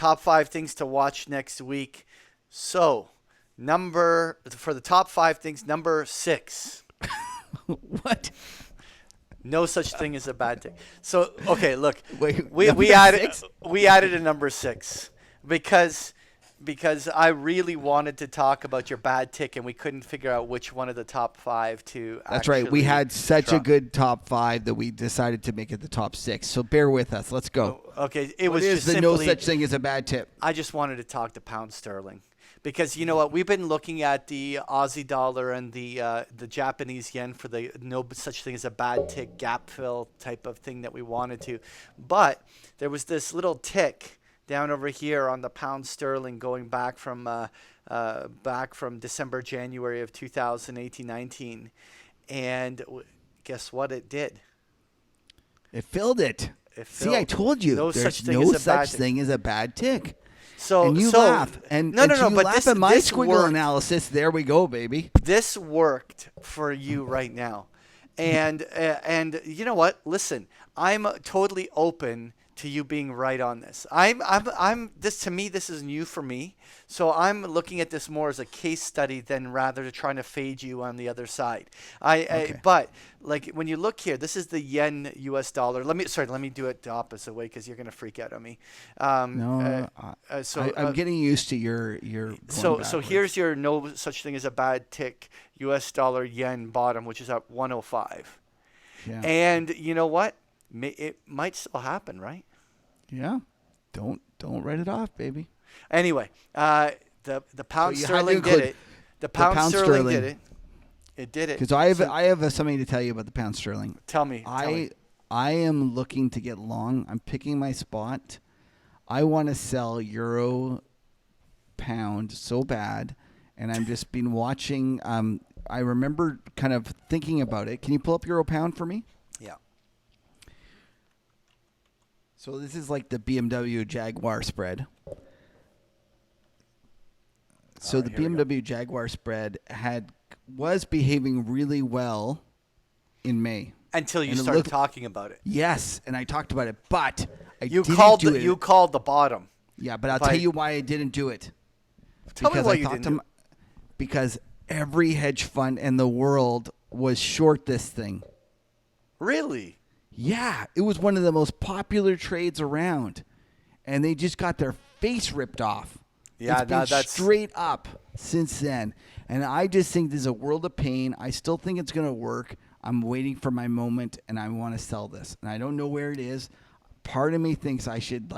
top 5 things to watch next week. So, for the top 5 things, number 6. What? No such thing as a bad tick. So, okay, look, Wait, we number added 6? we added a number 6 because I really wanted to talk about your bad tick and we couldn't figure out which one of the top 5 to. That's right. We had such a drop. good top 5 that we decided to make it the top 6. So bear with us. Let's go. Okay, it What was is just the simply no such thing as a bad tip? I just wanted to talk to pound sterling. Because you know what, we've been looking at the Aussie dollar and the Japanese yen for the no such thing as a bad tick gap fill type of thing that we wanted to, but there was this little tick down over here on the pound sterling going back from December, January of 2018-19, and guess what it did? It filled it. It See, I filled. told you. No there's such thing no as a bad such tick. thing as a bad tick. So And you so, laugh. And no, you but laugh this, at my this squiggle worked. analysis. There we go, baby. This worked for you right now, and you know what? Listen, I'm totally open to you being right on this. I'm this to me. This is new for me, so I'm looking at this more as a case study than rather to trying to fade you on the other side. But like when you look here, this is the yen US dollar. Let me do it the opposite way because you're gonna freak out on me. No, I'm getting used to your. So backwards. here's your no such thing as a bad tick US dollar yen bottom, which is at 105. Yeah. And you know what? It might still happen, right? Yeah. Don't write it off, baby. Anyway, the pound So you had to sterling did include it. The pound sterling did it. It did it. Because I have something to tell you about the pound sterling. Tell me. I am looking to get long. I'm picking my spot. I want to sell euro pound so bad, and I'm just been watching. I remember kind of thinking about it. Can you pull up euro pound for me? Yeah. So this is like the BMW Jaguar spread. So the here we go. BMW Jaguar spread was behaving really well in May. Until you And it started looked- talking about it. Yes, and I talked about it, but I You didn't called do it. you called the bottom. Yeah, but I'll by- tell you why I didn't do it. Tell me Because why I you thought didn't to do m- Because every hedge fund in the world was short this thing. Really? Yeah, it was one of the most popular trades around, and they just got their face ripped off. Yeah, it's been no, that's- straight up since then, and I just think there's a world of pain. I still think it's going to work. I'm waiting for my moment, and I want to sell this, and I don't know where it is. Part of me thinks I should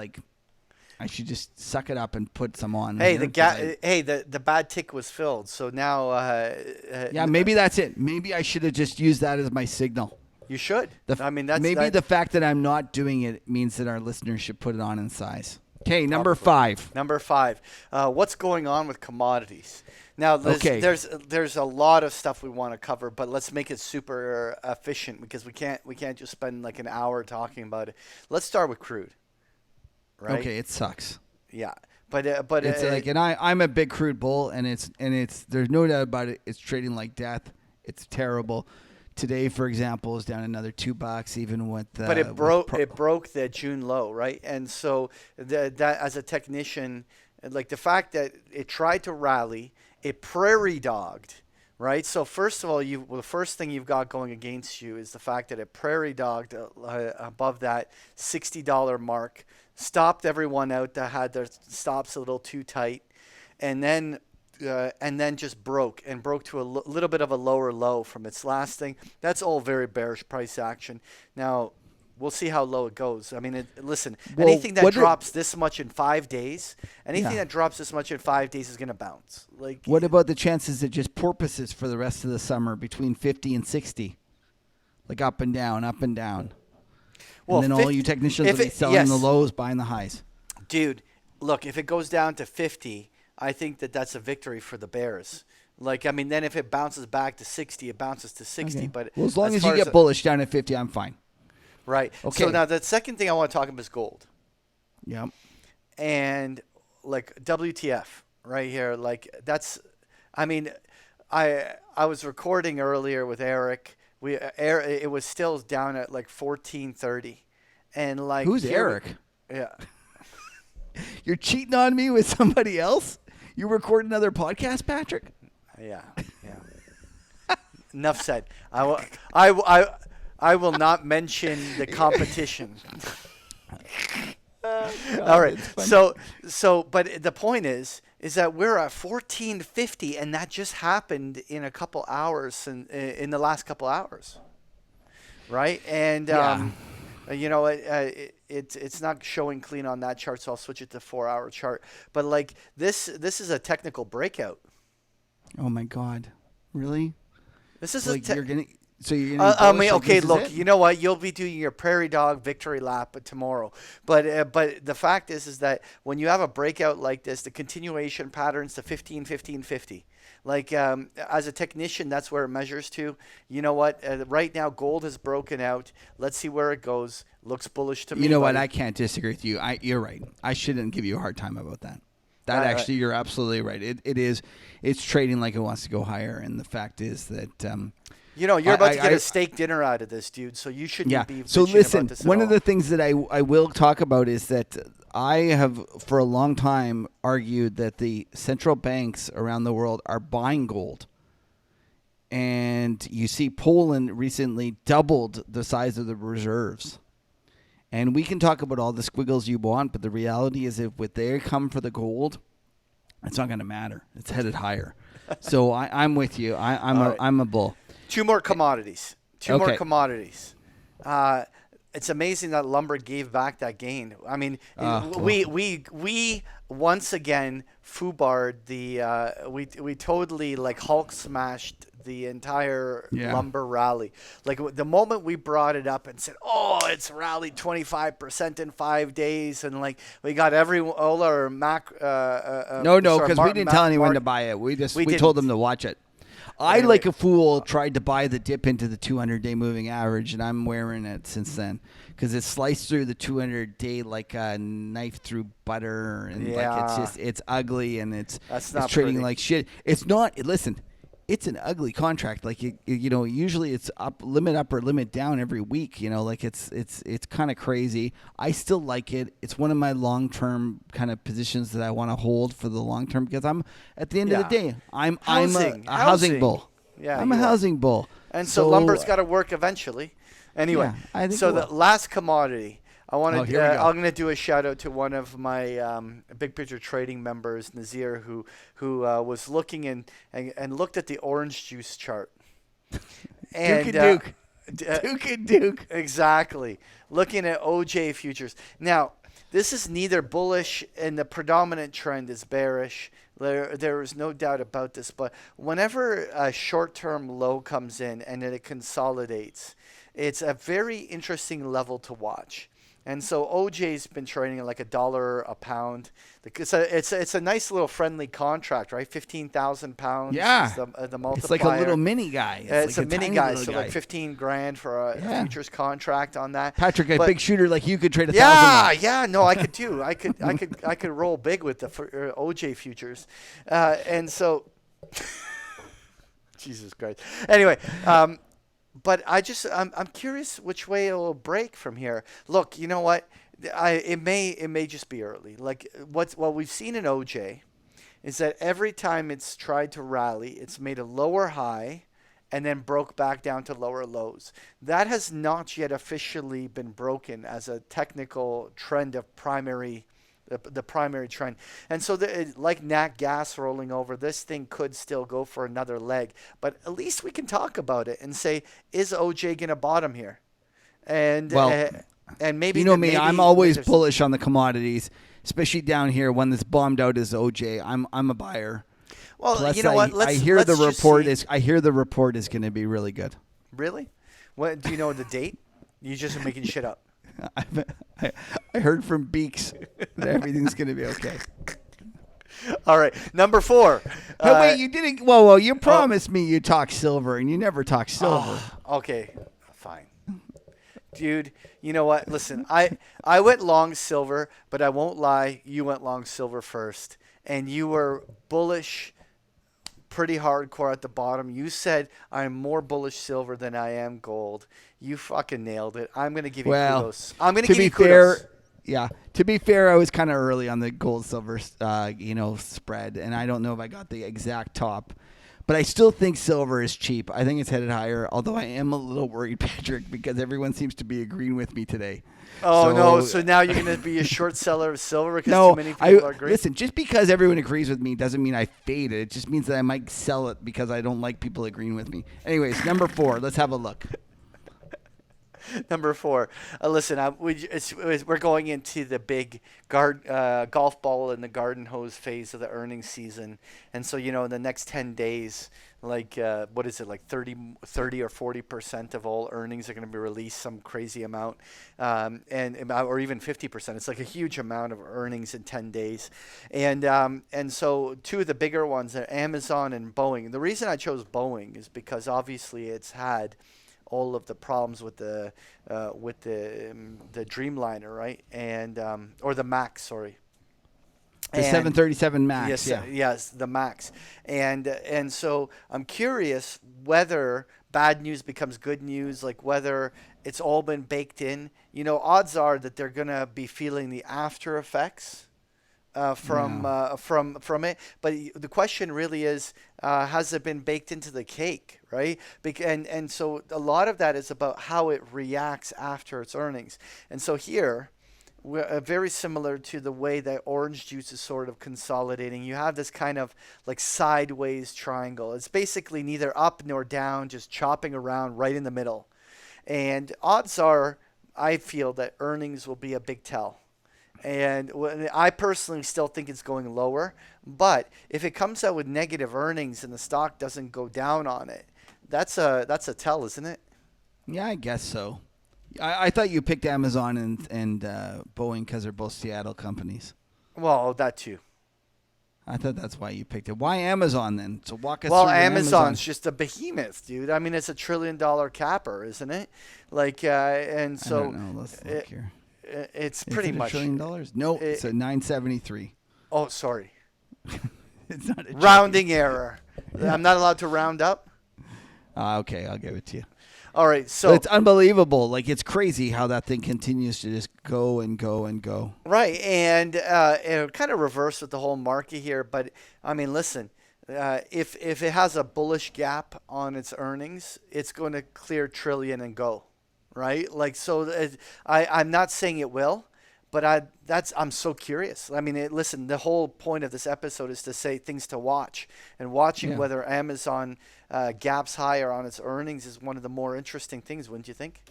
just suck it up and put some on. Hey, here, the bad tick was filled. So now yeah, maybe that's it. Maybe I should have just used that as my signal. you should. Maybe the fact that I'm not doing it means that our listeners should put it on in size. Okay, number 5. Number 5. What's going on with commodities? Now, Okay. there's a lot of stuff we want to cover, but let's make it super efficient because we can't just spend like an hour talking about it. Let's start with crude. Right? Okay, it sucks. Yeah, but It's like, and I'm a big crude bull, and it's there's no doubt about it. It's trading like death. It's terrible. Today, for example, is down another $2, even with. But it broke the June low, right? And so that as a technician, like the fact that it tried to rally, it prairie dogged, right? So first of all, the first thing you've got going against you is the fact that it prairie dogged above that $60 mark, stopped everyone out that had their stops a little too tight, and then just broke to a little bit of a lower low from its last thing. That's all very bearish price action. Now, we'll see how low it goes. I mean, Well, anything that what did- drops this much in 5 days, Yeah. that drops this much in 5 days is going to bounce. Like, What about the chances it just porpoises for the rest of the summer between 50 and 60, like up and down, up and down? Well, And then all you technicians will be selling yes. the lows, buying the highs. Dude, look, if it goes down to 50, I think that's a victory for the Bears. Like, I mean, then if it bounces back to 60, it bounces to 60. Okay. But Well, as long as far you get bullish down at 50, I'm fine. right. Okay. So now the second thing I want to talk about is gold. Yep. And like WTF right here, like that's, I mean, I was recording earlier with Eric. It was still down at like 1430, and like Who's Eric? Yeah. You're cheating on me with somebody else? You record another podcast, Patrick? Yeah. Enough said. I will not mention the competition. All right. But the point is that we're at 1450, and that just happened in a couple hours, in the last couple hours, right? And it's not showing clean on that chart, so I'll switch it to 4-hour chart. But like this is a technical breakout. Oh my God, really? This is Like you're gonna. I mean, okay, look, you know what? You'll be doing your prairie dog victory lap tomorrow. But the fact is that when you have a breakout like this, the continuation patterns to 15, 15, 50. Like as a technician, that's where it measures to. You know what? Right now, gold has broken out. Let's see where it goes. Looks bullish to me. You know what? buddy. I can't disagree with you. You're right. I shouldn't give you a hard time about that. Actually, you're absolutely right. It is. It's trading like it wants to go higher, and the fact is that. You're about to get a steak dinner out of this, dude. So you shouldn't be. So listen, about this at one all. of the things that I will talk about is that I have for a long time argued that the central banks around the world are buying gold. And you see Poland recently doubled the size of the reserves. And we can talk about all the squiggles you want, but the reality is if they come for the gold, it's not going to matter. It's headed higher. So I'm with you. I'm a bull. Two more commodities. Okay. It's amazing that lumber gave back that gain. I mean, we once again foobarred the we totally like Hulk smashed the entire lumber rally. Like the moment we brought it up and said, "Oh, it's rallied 25% in 5 days," and like we got all our because we didn't tell anyone to buy it. We told them to watch it. I, like a fool, tried to buy the dip into the 200-day moving average, and I'm wearing it since then because it sliced through the 200-day like a knife through butter, and it's ugly, and it's trading like shit. It's not. Listen, it's an ugly contract. Like usually it's limit up or limit down every week. Like it's kind of crazy. I still like it. It's one of my long-term kind of positions that I want to hold for the long term because I'm at the end of the day I'm a housing bull. Yeah, I'm a housing bull. And so lumber's got to work eventually. Anyway, I think so the last commodity. I'm going to do a shout out to one of my Big Picture Trading members, Nazir, who was looking and looked at the orange juice chart. And, Duke and Duke. Exactly. Looking at OJ futures. Now, this is neither bullish and the predominant trend is bearish. There is no doubt about this. But whenever a short-term low comes in and then it consolidates, it's a very interesting level to watch. And so OJ's been trading at like $1 a pound. It's a nice little friendly contract, right? 15,000 pounds. Yeah, is the multiplier. It's like a little mini guy. It's like a mini guy, so like 15 grand for a futures contract on that. Patrick, a big shooter like you could trade 1,000. Yeah, no, I could too. I could roll big with the OJ futures, and so Jesus Christ. Anyway. But I'm curious which way it will break from here. Look, you know what? It may just be early. Like what we've seen in OJ is that every time it's tried to rally, it's made a lower high and then broke back down to lower lows. That has not yet officially been broken as a technical trend of the primary trend. And so like nat gas rolling over, this thing could still go for another leg, but at least we can talk about it and say, is OJ going to bottom here? And maybe, me, I'm always bullish on the commodities, especially down here when this bombed out is OJ. I'm a buyer. Well, plus, you know what? I hear the report is going to be really good. Really? What do you know the date? You're just making shit up. I heard from Beeks that everything's going to be okay. All right, number 4. Hey, wait, you didn't. Whoa! You promised me you talk silver, and you never talk silver. Okay, fine, dude. You know what? Listen, I went long silver, but I won't lie. You went long silver first, and you were bullish. Pretty hardcore at the bottom. You said I'm more bullish silver than I am gold. You fucking nailed it. I'm gonna give you kudos. I'm gonna give you kudos. Yeah. To be fair, I was kind of early on the gold silver, spread, and I don't know if I got the exact top, but I still think silver is cheap. I think it's headed higher. Although I am a little worried, Patrick, because everyone seems to be agreeing with me today. Oh, So- no. So now you're going to be a short seller of silver because No, too many people are agreeing? listen. Just because everyone agrees with me doesn't mean I fade it. It just means that I might sell it because I don't like people agreeing with me. Anyways, number 4. Let's have a look. Number 4. Listen, we're going into the big golf ball and the garden hose phase of the earnings season. And so, in the next 10 days, like, what is it, like 30 or 40% of all earnings are going to be released, some crazy amount, or even 50%. It's like a huge amount of earnings in 10 days. And so two of the bigger ones are Amazon and Boeing. The reason I chose Boeing is because obviously it's had all of the problems with the Dreamliner, right? And or the Max, sorry. The 737 Max. Yes, Yeah. yes, the Max. And so I'm curious whether bad news becomes good news, like whether it's all been baked in. Odds are that they're going to be feeling the after effects from it. But the question really is, has it been baked into the cake, right? And so a lot of that is about how it reacts after its earnings. And so here, we're very similar to the way that orange juice is sort of consolidating. You have this kind of like sideways triangle. It's basically neither up nor down, just chopping around right in the middle. And odds are, I feel that earnings will be a big tell. And I personally still think it's going lower. But if it comes out with negative earnings and the stock doesn't go down on it, that's a tell, isn't it? Yeah, I guess so. I thought you picked Amazon and Boeing because they're both Seattle companies. Well, that too. I thought that's why you picked it. Why Amazon then? So walk us Well, through Amazon's Amazon. just a behemoth, dude. I mean, it's $1 trillion capper, isn't it? Like, and so I don't know. Let's look here. It's Is pretty it much $1 trillion? No, it's a 973. Oh, sorry. It's not a Rounding error. I'm not allowed to round up. Okay, I'll give it to you. All right, so But it's unbelievable. Like, it's crazy how that thing continues to just go and go and go. right, and kind of reverse with the whole market here. But I mean, listen, if it has a bullish gap on its earnings, it's going to clear trillion and go, right? Like, so I'm not saying it will, but I'm so curious. I mean, listen, the whole point of this episode is to say things to watch, and watching whether Amazon gaps higher on its earnings is one of the more interesting things, wouldn't you think?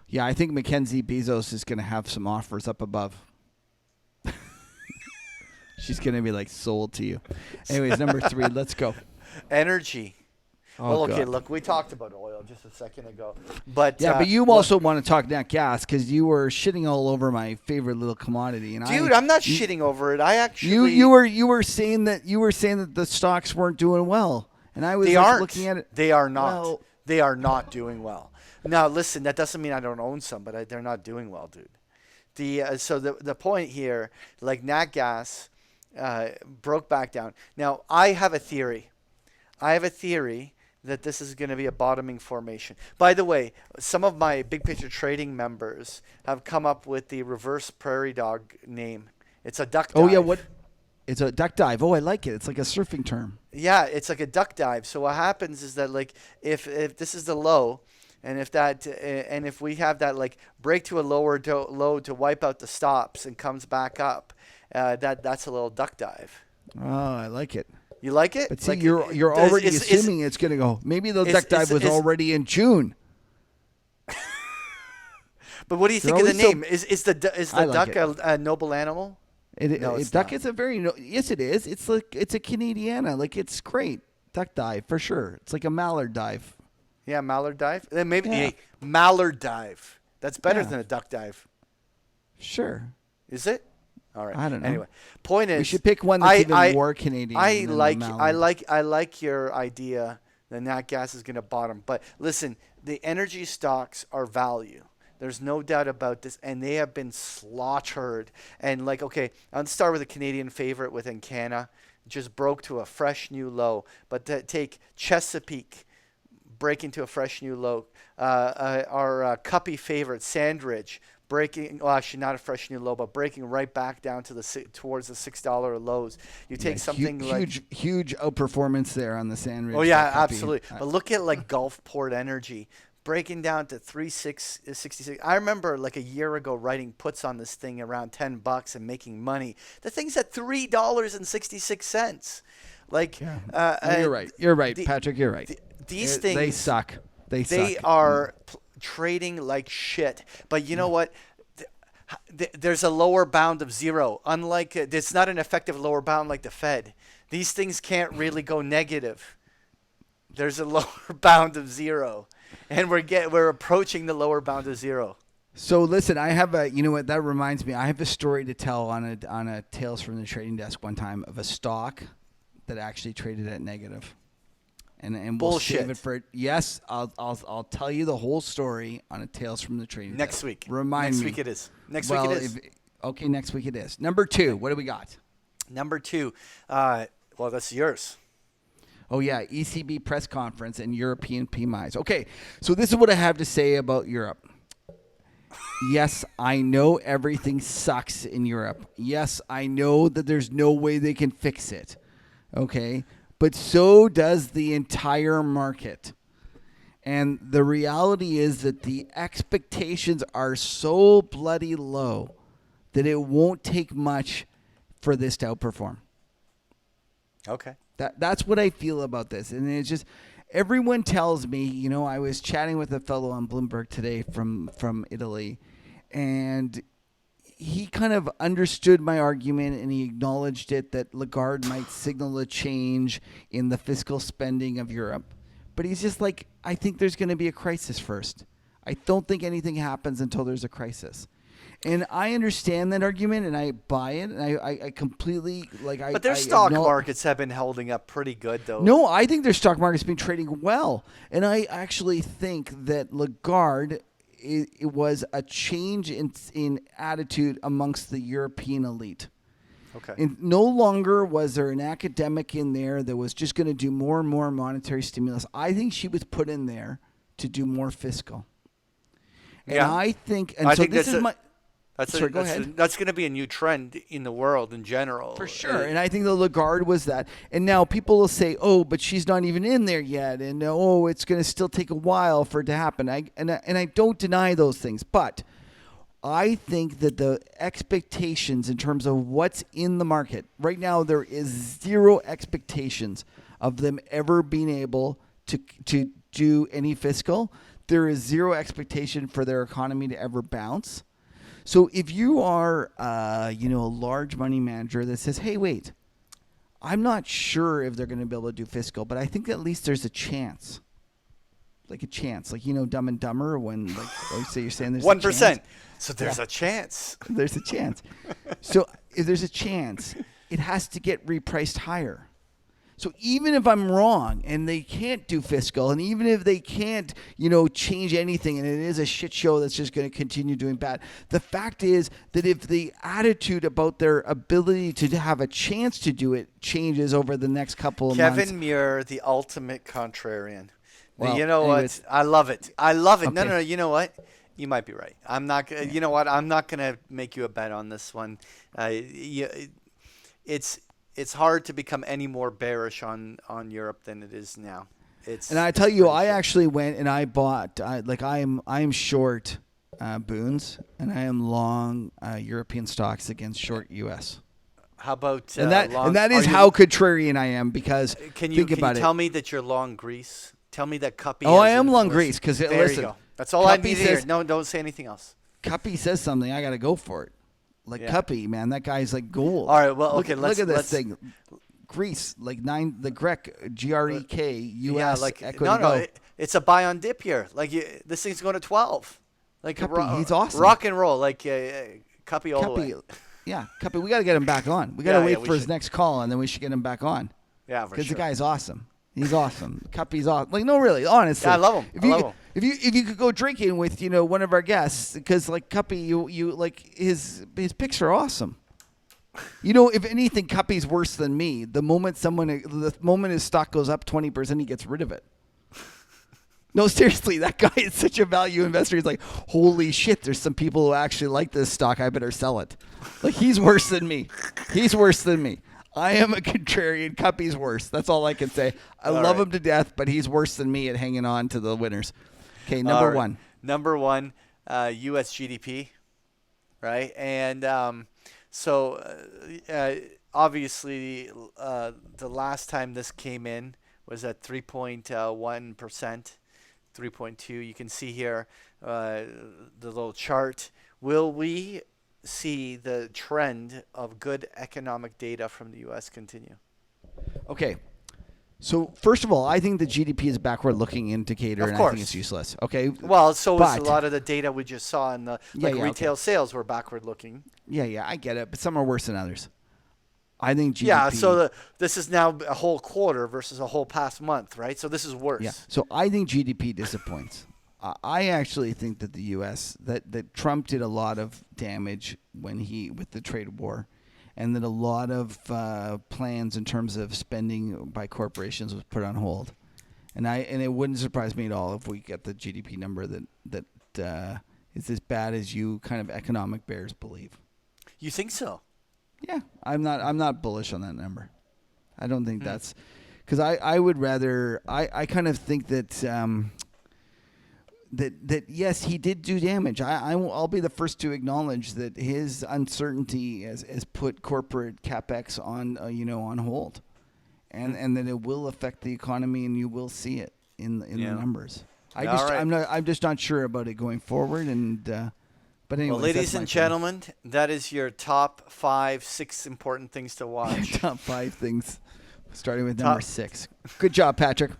Yeah, I think Mackenzie Bezos is going to have some offers up above. She's going to be like sold to you. Anyways, number 3, let's go. Energy. Oh, Well, okay, God. look, we talked about oil just a second ago, but Yeah, but you also want to talk nat gas because you were shitting all over my favorite little commodity, and dude, I'm not shitting over it. I actually you were saying that the stocks weren't doing well, and I was they like, aren't looking at it. They are not. Well- They are not doing well. Now, listen, that doesn't mean I don't own some, but they're not doing well, dude. So the point here, like nat gas, broke back down. Now I have a theory. That this is going to be a bottoming formation. By the way, some of my Big Picture Trading members have come up with the reverse prairie dog name. It's a duck dive. Oh yeah, what? It's a duck dive. Oh, I like it. It's like a surfing term. Yeah, it's like a duck dive. So what happens is that like if this is the low, and if we have that like break to a lower low to wipe out the stops and comes back up, that's a little duck dive. Oh, I like it. You like it? But see, Like, you're already assuming it's going to go. Maybe the duck dive was already in June. But what do you think of the name? Is the duck a noble animal? Duck is a very yes, it is. It's like it's a Canadiana. Like it's great. Duck dive for sure. It's like a mallard dive. Yeah, mallard dive. Then maybe mallard dive. That's better Yeah. than a duck dive. Sure. Is it? All right. I don't know. Anyway, point is, We should pick one that's even more Canadian. I than like the mallard. I like your idea that nat gas is going to bottom. But listen, the energy stocks are value. There's no doubt about this, and they have been slaughtered. And like, okay, I'll start with a Canadian favorite with Encana. Just broke to a fresh new low. But to take Chesapeake, break into a fresh new low. Our Cuppy favorite, Sandridge, breaking. Well, actually, not a fresh new low, but breaking right back down to towards the $6 lows. You take something like huge outperformance there on the Sand Ridge. oh yeah, by Cuppy. absolutely. But look at like Gulfport Energy breaking down to 3.66. I remember like a year ago writing puts on this thing around $10 and making money. The thing's at $3.66. Like, No, you're right. You're right, Patrick. You're right. These things they suck. They suck. are trading like shit. But you know what? There's a lower bound of zero. Unlike it's not an effective lower bound like the Fed. These things can't really go negative. There's a lower bound of zero, and we're approaching the lower bound of zero. So listen, I have a. You know what? That reminds me. I have a story to tell on a Tales from the Trading Desk one time of a stock that actually traded at negative. And we'll Bullshit. save it for yes. I'll tell you the whole story on a Tales from the Trading Next Desk. week. Remind next me. week it is. Next well, week it is. Okay, next week it is. Number 2. What do we got? Number 2. Well, that's yours. Oh yeah, ECB press conference and European PMIs. Okay, so this is what I have to say about Europe. Yes, I know everything sucks in Europe. Yes, I know that there's no way they can fix it. Okay, but so does the entire market. And the reality is that the expectations are so bloody low that it won't take much for this to outperform. Okay. That's what I feel about this. And it's just everyone tells me, you know, I was chatting with a fellow on Bloomberg today from Italy, and he kind of understood my argument and he acknowledged it that Lagarde might signal a change in the fiscal spending of Europe. But he's just like, I think there's going to be a crisis first. I don't think anything happens until there's a crisis. And I understand that argument, and I buy it, and I completely like. But their stock markets have been holding up pretty good, though. No, I think their stock market's been trading well, and I actually think that Lagarde it was a change in attitude amongst the European elite. Okay. And no longer was there an academic in there that was just going to do more and more monetary stimulus. I think she was put in there to do more fiscal. And Yeah. I think, That's Sorry, go ahead. That's going to be a new trend in the world in general. For sure. And I think the Lagarde was that. And now people will say, oh, but she's not even in there yet. And oh, it's going to still take a while for it to happen. And I don't deny those things. But I think that the expectations in terms of what's in the market, right now there is zero expectations of them ever being able to do any fiscal. There is zero expectation for their economy to ever bounce. So if you are, a large money manager that says, hey, wait, I'm not sure if they're going to be able to do fiscal, but I think at least there's a chance. Like a chance. Like, Dumb and Dumber when, like, say you're saying there's 1%. a chance. So there's a chance. There's a chance. So if there's a chance, it has to get repriced higher. So even if I'm wrong and they can't do fiscal, and even if they can't, change anything, and it is a shit show that's just going to continue doing bad, the fact is that if the attitude about their ability to have a chance to do it changes over the next couple of months. Kevin Muir, the ultimate contrarian. Well, you know anyways. what? I love it. I love it. Okay. No. You know what? You might be right. I'm not. You know what? I'm not going to make you a bet on this one. It's hard to become any more bearish on Europe than it is now. And I tell you, I actually went and I bought. I am short Boons, and I am long European stocks against short U.S. How about And that long, and that is how contrarian I am because Can you think about tell it. me that you're long Greece? Tell me that Cuppy. Oh, I has am long influence. Greece because There listen, you go. That's all I Cuppy need to hear. says- No, don't say anything else. Cuppy says something, I got to go for it. Like Yeah. Cuppy, man, that guy's like gold. All right, well, look, okay, look at this let's- thing. Greece, like the Grek, GREK, US, equity no, go. it's a buy on dip here. Like this thing's going to 12. Like Cuppy, he's awesome. Rock and roll, like Cuppy all the way. Cuppy, yeah, Cuppy, we got to get him back on. We got to Yeah, wait we for his should. next call, and then we should get him back on. Yeah, for Because sure. the guy's awesome. He's awesome. Cuppy's awesome. Like, no, really, honestly. Yeah, I love him. If I you, love him. If you could go drinking with one of our guests, because like Cuppy, you like his picks are awesome. If anything, Cuppy's worse than me. The moment his stock goes up 20%, he gets rid of it. No, seriously, that guy is such a value investor. He's like, holy shit, there's some people who actually like this stock. I better sell it. Like, he's worse than me. He's worse than me. I am a contrarian. Cuppy's worse. That's all I can say. I love him to death, but he's worse than me at hanging on to the winners. Okay, number one. Number one, U.S. GDP, right? And obviously, the last time this came in was at 3.1%. 3.2. You can see here the little chart. Will we see the trend of good economic data from the U.S. continue? Okay. So, first of all, I think the GDP is a backward-looking indicator, Of and course. I think it's useless. Okay. Well, so is a But- lot of the data we just saw in the retail sales were backward looking. Yeah, I get it, but some are worse than others. I think GDP. Yeah, so this is now a whole quarter versus a whole past month, right? So this is worse. Yeah. So I think GDP disappoints. I actually think that the U.S. that Trump did a lot of damage with the trade war, and that a lot of plans in terms of spending by corporations was put on hold. And it wouldn't surprise me at all if we get the GDP number that is as bad as you kind of economic bears believe. You think so? Yeah, I'm not bullish on that number. I don't think that's because I would rather I kind of think that that yes, he did do damage. I'll be the first to acknowledge that his uncertainty has put corporate capex on on hold, and that it will affect the economy, and you will see it in the numbers. I'm just not sure about it going forward, and. But anyway, well, ladies and gentlemen, that is your top 5, 6 important things to watch. Top 5 things, starting with number 6. Good job, Patrick.